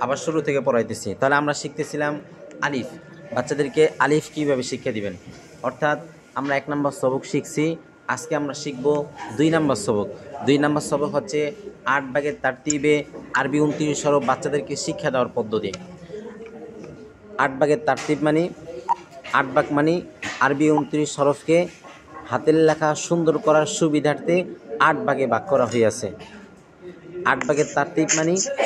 আবার শুরু থেকে পড়াইতেছি। তাহলে আমরা শিখতেছিলাম আলিফ। বাচ্চাদেরকে আলিফ কীভাবে শিক্ষা দিবেন, অর্থাৎ আমরা 1 নম্বর সবক শিখছি। আজকে আমরা শিখব 2 নম্বর সবক। 2 নম্বর সবক হচ্ছে 8 ভাগের তারতিবে আরবি 29 হরফ বাচ্চাদেরকে শিক্ষা দেওয়ার পদ্ধতি। 8 ভাগের তারতিব মানে 8 ভাগ মানে আরবি 29 হরফকে হাতের লেখা সুন্দর করার সুবিধার্থে 8 ভাগে ভাগ করা হয়েছে। 8 ভাগের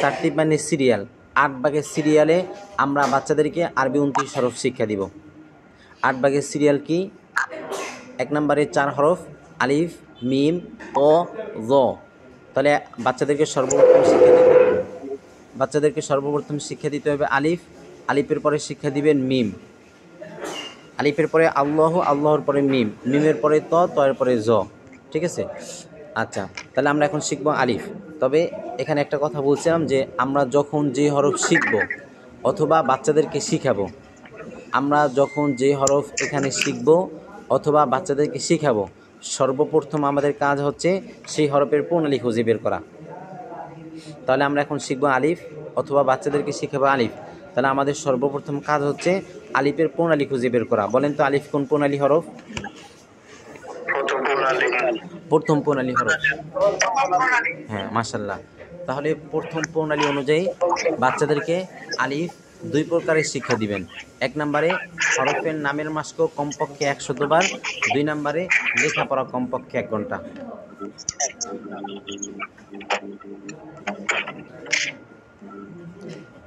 তারতিব মানে সিরিয়াল। 8 ভাগের সিরিয়ালে আমরা বাচ্চাদেরকে আরবি 29 হরফ শিক্ষা দিব। 8 ভাগের সিরিয়াল কি? 1 নম্বরে 4 হরফ আলিফ, মিম, ত, জ। তাহলে বাচ্চাদেরকে সর্বপ্রথম শিক্ষা দিতে হবে আলিফ। আলিফের পরে শিক্ষা দিবেন মিম। আলিফের পরে আল্লাহ, আল্লাহর পরে মিম, মিমের পরে ত, এর পরে জ। ঠিক আছে? আচ্ছা, তাহলে আমরা এখন শিখব আলিফ। তবে এখানে একটা কথা বলছিলাম যে আমরা যখন যে হরফ শিখব অথবা বাচ্চাদেরকে শিখাবো, আমরা যখন যে হরফ এখানে শিখব অথবা বাচ্চাদেরকে শিখাবো, সর্বপ্রথম আমাদের কাজ হচ্ছে সেই হরফের প্রণালী খুঁজে বের করা। তাহলে আমরা এখন শিখব আলিফ অথবা বাচ্চাদেরকে শিখাবো আলিফ। তাহলে আমাদের সর্বপ্রথম কাজ হচ্ছে আলিফের প্রণালী খুঁজে বের করা। বলেন তো আলিফ কোন প্রণালী হরফ? প্রথম প্রণালী হরফ। হ্যাঁ, মাশাআল্লাহ। তাহলে প্রথম প্রণালী অনুযায়ী বাচ্চাদেরকে আলিফ 2 প্রকারের শিক্ষা দিবেন। 1 নম্বরে হরফের নামের মাস্ক কমপক্ষে 100 বার। 2 নম্বরে লেখাপড়া কমপক্ষে 1 ঘন্টা।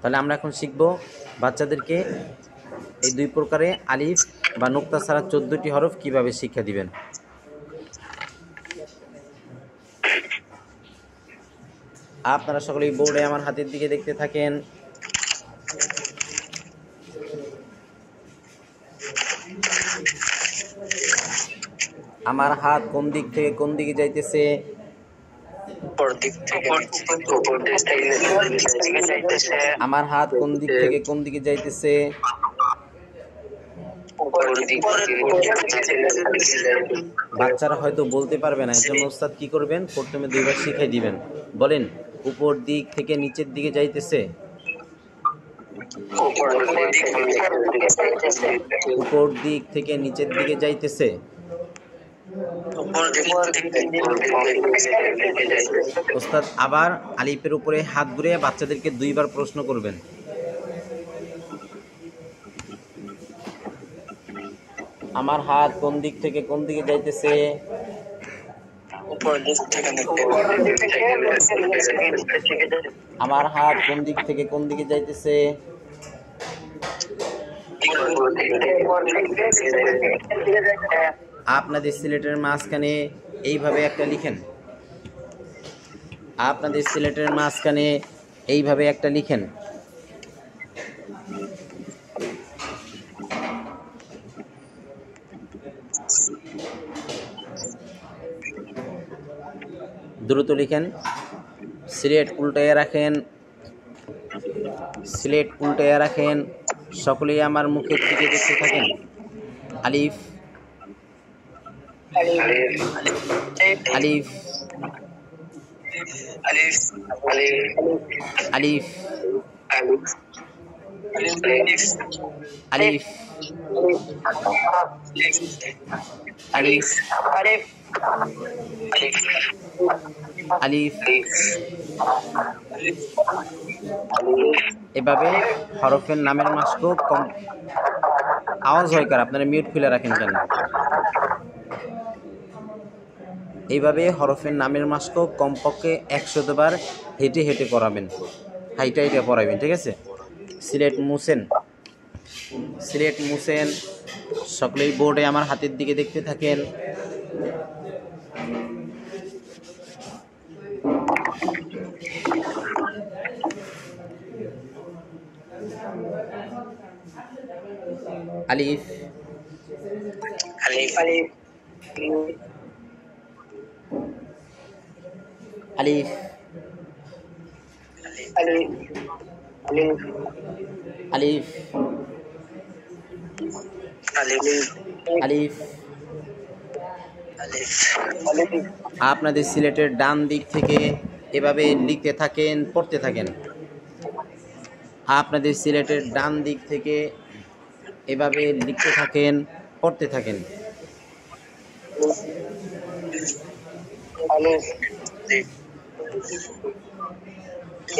তাহলে আমরা এখন শিখব বাচ্চাদেরকে এই 2 প্রকারে আলিফ বা নুক্তা ছাড়া 14টি হরফ কিভাবে শিক্ষা দিবেন। আপনারা সকলেই বোর্ডে আমার হাতের দিকে দেখতে থাকেন। আমার হাত কোন দিক থেকে কোন দিকে যাইতেছে? আমার হাত কোন দিক থেকে কোন দিকে যাইতেছে? বাচ্চারা হয়তো বলতে পারবে না, এর জন্য ওস্তাদ কি করবেন, প্রথমে 2 বার শিখাই দিবেন। বলেন, উপর দিক থেকে নিচের দিকে যাইতেছে। উপর দিক থেকে নিচের দিকে যাইতেছে। ওস্তাদ আবার আলিফের উপরে হাত ঘুরিয়ে বাচ্চাদেরকে 2 বার প্রশ্ন করবেন। আমার হাত কোন দিক থেকে কোন দিকে যাইতেছে? আমার হাত কোন দিক থেকে কোন দিকে যাইতেছে? আপনাদের সিলেটের মাঝখানে এইভাবে একটা লিখেন। আপনাদের সিলেটের মাঝখানে এইভাবে একটা লিখেন। দ্রুত লিখেন। সিলেট উল্টাইয়া রাখেন, সিলেট উল্টাইয়া রাখেন। সকলেই আমার মুখের দিকে দেখতে থাকেন। আলিফ, আলিফ, আলিফ, আলিফ, আলিফ, আলিফ, আলিফ। এভাবে হরফের নামের মাস্ক কম আওয়াজ হয় কার, আপনারা মিউট খুলে রাখেন কেন? এইভাবে হরফের নামের মাস্ক কমপক্ষে 100 বার হেঁটে হেঁটে করাবেন, হাইটা হাইটা পড়াবেন। ঠিক আছে? সিলেট মুছেন, সিলেট মুছেন। সকলেই বোর্ডে আমার হাতের দিকে দেখতে থাকেন। আলিফ, আলিফ, আলিফ, আলিফ, আলিফ, আলিফ। আপনাদের সিলেটের ডান দিক থেকে এভাবে লিখতে থাকেন, পড়তে থাকেন। আপনাদের সিলেটের ডান দিক থেকে এভাবে লিখতে থাকেন, পড়তে থাকেন। আলিফ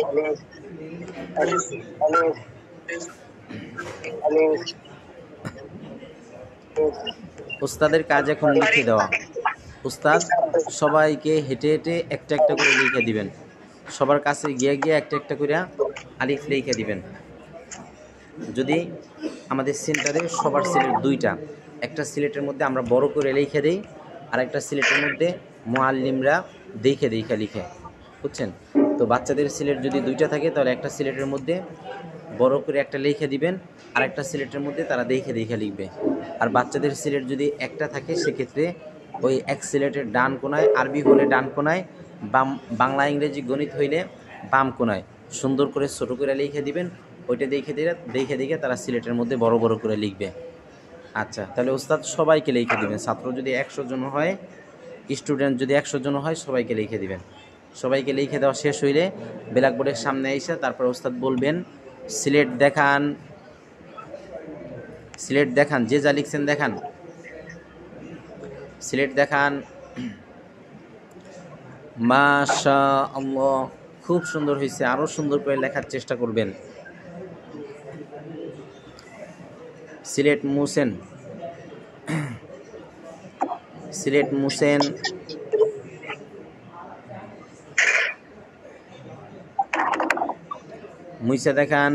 আলিফ আলিফ আলিফ উস্তাদের কাজ এখন লিখে দেওয়া। উস্তাদ সবাইকে হেঁটে হেঁটে একটা একটা করে লিখে দিবেন, সবার কাছে গিয়ে গিয়ে একটা একটা করে আলিফ লিখে দিবেন। যদি আমাদের সেন্টারে সবার সিলেট দুইটা, একটা সিলেটের মধ্যে আমরা বড় করে লিখে দিই, আর একটা সিলেটের মধ্যে মুআল্লিমরা দেখে দেখে লিখে, বুঝছেন? তো বাচ্চাদের সিলেট যদি দুইটা থাকে তাহলে একটা সিলেটের মধ্যে বড় করে একটা লিখে দিবেন, আর একটা সিলেটের মধ্যে তারা দেখে দেখে লিখবে। আর বাচ্চাদের সিলেট যদি একটা থাকে সেক্ষেত্রে ওই এক সিলেটের ডান কোনায়, আরবি হলে ডান কোনায়, বাংলা ইংরেজি গণিত হইলে বাম কোনায় সুন্দর করে ছোট করে লিখে দিবেন। ওইটা দেখে দেখে তারা সিলেটের মধ্যে বড় বড় করে লিখবে। আচ্ছা, তাহলে ওস্তাদ সবাইকে লিখে দিবেন। ছাত্র যদি 100 জন হয়, স্টুডেন্ট যদি 100 জন হয়, সবাইকে লিখে দিবেন। সবাইকে লিখে দেওয়া শেষ হইলে ব্ল্যাকবোর্ডের সামনে এসে তারপর ওস্তাদ বলবেন সিলেট দেখান, সিলেট দেখান, যে যা লিখছেন দেখান, সিলেট দেখান। মাশাআল্লাহ, খুব সুন্দর হয়েছে, আরও সুন্দর করে লেখার চেষ্টা করবেন। সিলেট মুছেন, সিলেট মুছেন। মুইসা দেখান।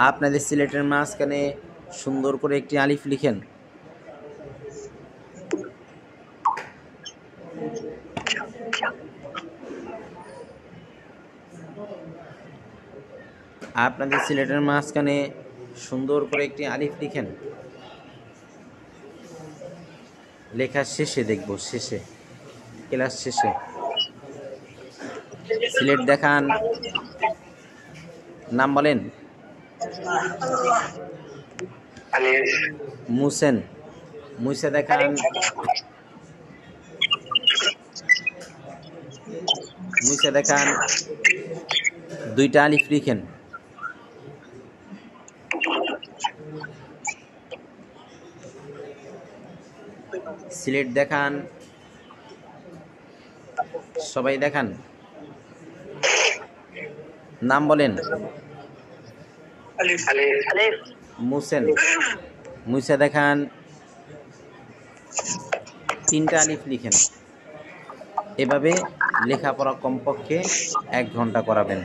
আপনাদের সিলেটের মাঝখানে সুন্দর করে একটি আলিফ লিখেন। আপনাদের সিলেটের মাঝখানে সুন্দর করে একটি আলিফ লিখেন। লেখার শেষে দেখব, শেষে, ক্লাস শেষে। সিলেট দেখান, নাম বলেন। মুছেন, মুছে দেখান। মুছে দেখান, দুইটা আলিফ লিখেন। সিলেট দেখান, সবাই দেখান, নাম বলেন। মুছেন, মুছে দেখান, তিনটা আলিফ লিখেন। এভাবে লেখাপড়া কমপক্ষে 1 ঘন্টা করাবেন।